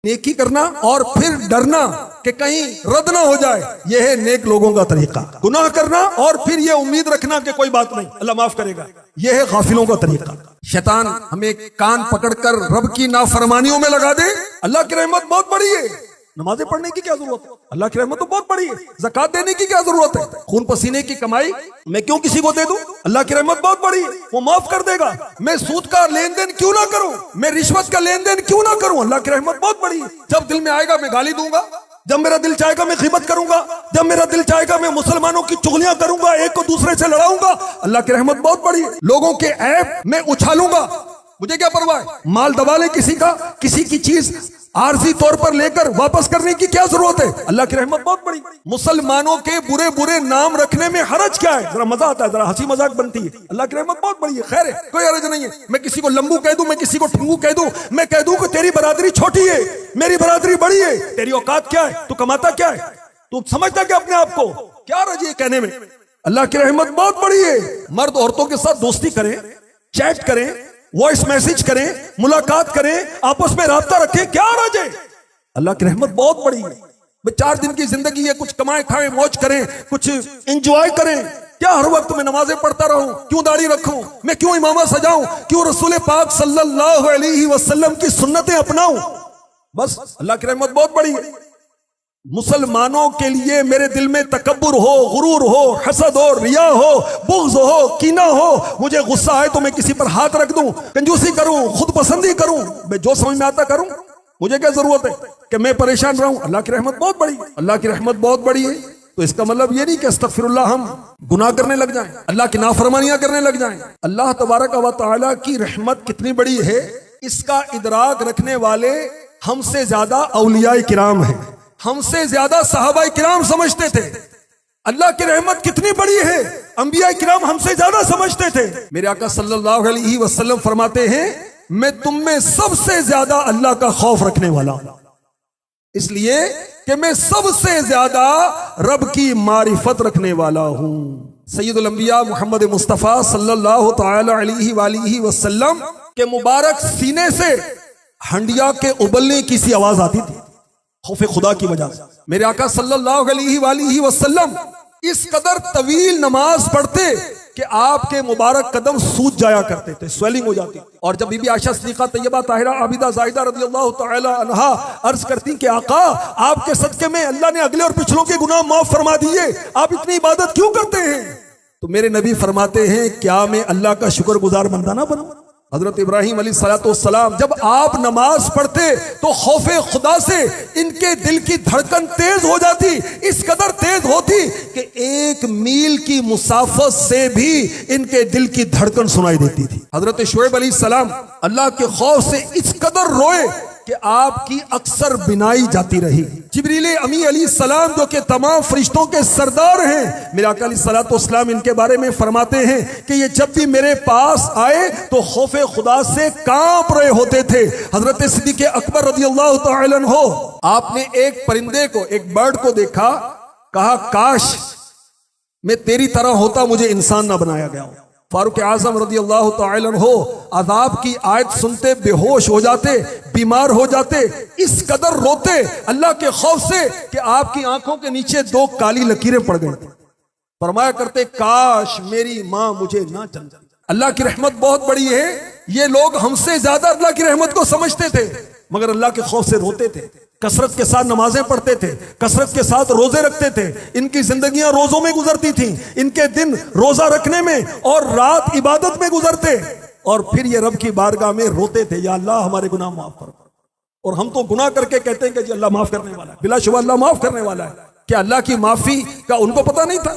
نیکی کرنا اور پھر ڈرنا کہ کہیں رد نہ ہو جائے، یہ ہے نیک لوگوں کا طریقہ۔ گناہ کرنا اور پھر یہ امید رکھنا کہ کوئی بات نہیں، اللہ معاف کرے گا، یہ ہے غافلوں کا طریقہ۔ شیطان ہمیں کان پکڑ کر رب کی نافرمانیوں میں لگا دے۔ اللہ کی رحمت بہت بڑی ہے، نمازیں پڑھنے کی کیا ضرورت ہے؟ اللہ کی رحمت تو بہت بڑی ہے۔ زکوٰۃ دینے کی کیا ضرورت ہے؟ خون پسینے کی کمائی میں کیوں کسی کو دے دوں؟ اللہ کی رحمت بہت بڑی ہے، وہ معاف کر دے گا۔ میں سود کا لین دین کیوں نہ کروں؟ میں رشوت کا لین دین کیوں نہ کروں؟ اللہ کی رحمت بہت بڑی ہے۔ جب دل میں آئے گا میں گالی دوں گا، جب میرا دل چاہے گا میں غیبت کروں گا، جب میرا دل چاہے گا میں مسلمانوں کی چغلیاں کروں گا، ایک کو دوسرے سے لڑاؤں گا۔ اللہ کی رحمت بہت بڑی ہے۔ لوگوں کے عیب میں اچھالوں گا، مجھے کیا پرواہ ہے؟ مال دبا لے کسی کا، کسی کی چیز عارضی طور پر لے کر واپس کرنے کی کیا ضرورت ہے؟ اللہ کی رحمت بہت بڑی۔ مسلمانوں کے برے برے نام رکھنے میں حرج کیا ہے؟ ذرا مزہ آتا ہے، ذرا ہنسی مذاق بنتی ہے۔ اللہ کی رحمت بہت بڑی ہے، خیر ہے، کوئی حرج نہیں ہے۔ میں کسی کو لمبو کہہ دوں، میں کسی کو ٹھنگو کہہ دوں، میں کہہ دوں کہ تیری برادری چھوٹی ہے، میری برادری بڑی ہے، تیری اوقات کیا ہے؟ تو کماتا کیا ہے؟ تو سمجھتا کیا اپنے آپ کو؟ کیا حرج ہے کہنے میں؟ اللہ کی رحمت بہت بڑی ہے۔ مرد عورتوں کے ساتھ دوستی کریں، چیٹ کریں، وائس میسج کریں، ملاقات کریں، آپس میں رابطہ رکھیں، کیا حرج ہے؟ اللہ کی رحمت بہت بڑی ہے۔ 4 دن کی زندگی ہے، کچھ کمائیں کھائیں، موج کریں، کچھ انجوائے کریں۔ کیا ہر وقت میں نمازیں پڑھتا رہوں؟ کیوں داڑھی رکھوں؟ میں کیوں امامہ سجاؤں؟ کیوں رسول پاک صلی اللہ علیہ وسلم کی سنتیں اپناؤں؟ بس اللہ کی رحمت بہت بڑی ہے۔ مسلمانوں کے لیے میرے دل میں تکبر ہو، غرور ہو، حسد ہو، ریا ہو، بغض ہو، کینہ ہو، مجھے غصہ آئے تو میں کسی پر ہاتھ رکھ دوں، کنجوسی کروں، خود پسندی کروں، میں جو سمجھ میں آتا کروں، مجھے کیا ضرورت ہے کہ میں پریشان رہوں؟ اللہ کی رحمت بہت بڑی ہے۔ اللہ کی رحمت بہت بڑی ہے تو اس کا مطلب یہ نہیں کہ استغفر اللہ ہم گناہ کرنے لگ جائیں، اللہ کی نافرمانیاں کرنے لگ جائیں۔ اللہ تبارک و تعالیٰ کی رحمت کتنی بڑی ہے، اس کا ادراک رکھنے والے ہم سے زیادہ اولیاء کرام ہیں، ہم سے زیادہ صحابہ کرام سمجھتے تھے اللہ کی رحمت کتنی بڑی ہے۔ انبیاء کرام ہم سے زیادہ سمجھتے تھے۔ میرے آقا صلی اللہ علیہ وسلم فرماتے ہیں میں تم میں سب سے زیادہ اللہ کا خوف رکھنے والا ہوں، اس لیے کہ میں سب سے زیادہ رب کی معرفت رکھنے والا ہوں۔ سید الانبیاء محمد مصطفیٰ صلی اللہ تعالی علیہ وآلہ وسلم کے مبارک سینے سے ہنڈیا کے ابلنے کی سی آواز آتی تھی خوف خدا کی وجہ سے۔ میرے آقا صلی اللہ علیہ وآلہ وسلم اس قدر طویل نماز پڑھتے کہ آپ کے مبارک قدم سوج جایا کرتے تھے، سویلنگ ہو جاتی۔ اور جب بی بی عائشہ صدیقہ طیبہ طاہرہ عابدہ زاہدہ رضی اللہ تعالی عنہا عرض کرتی کہ آقا آپ کے صدقے میں اللہ نے اگلے اور پچھلوں کے گناہ معاف فرما دیے، آپ اتنی عبادت کیوں کرتے ہیں؟ تو میرے نبی فرماتے ہیں کیا میں اللہ کا شکر گزار بندہ نہ بنوں؟ حضرت ابراہیم علیہ السلام جب آپ نماز پڑھتے تو خوف خدا سے ان کے دل کی دھڑکن تیز ہو جاتی، اس قدر تیز ہوتی کہ 1 میل کی مسافت سے بھی ان کے دل کی دھڑکن سنائی دیتی تھی۔ حضرت شعیب علیہ السلام اللہ کے خوف سے اس قدر روئے کہ آپ کی اکثر بینائی جاتی رہی۔ جبریل امی علیہ السلام جو کہ تمام فرشتوں کے سردار ہیں، میرے آقا علیہ السلام ان کے بارے میں فرماتے ہیں کہ یہ جب بھی میرے پاس آئے تو خوف خدا سے کانپ رہے ہوتے تھے۔ حضرت صدیق اکبر رضی اللہ تعالی عنہ آپ نے ایک پرندے کو، ایک برڈ کو دیکھا، کہا کاش میں تیری طرح ہوتا، مجھے انسان نہ بنایا گیا ہو۔ فاروق اعظم رضی اللہ تعالی عنہ عذاب کی آیت سنتے بے ہوش ہو جاتے، بیمار ہو جاتے، اس قدر روتے اللہ کے خوف سے کہ آپ کی آنکھوں کے نیچے 2 کالی لکیریں پڑ گئی تھیں۔ فرمایا کرتے کاش میری ماں مجھے نہ جن جاتی۔ اللہ کی رحمت بہت بڑی ہے۔ یہ لوگ ہم سے زیادہ اللہ کی رحمت کو سمجھتے تھے مگر اللہ کے خوف سے روتے تھے، کثرت کے ساتھ نمازیں پڑھتے تھے، کثرت کے ساتھ روزے رکھتے تھے، ان کی زندگیاں روزوں میں گزرتی تھیں، ان کے دن روزہ رکھنے میں اور رات عبادت میں گزرتے، اور پھر یہ رب کی بارگاہ میں روتے تھے یا اللہ ہمارے گناہ معاف کر۔ اور ہم تو گناہ کر کے کہتے ہیں کہ جی اللہ معاف کرنے والا ہے، بلا شبہ اللہ معاف کرنے والا ہے۔ کیا اللہ کی معافی کا ان کو پتہ نہیں تھا؟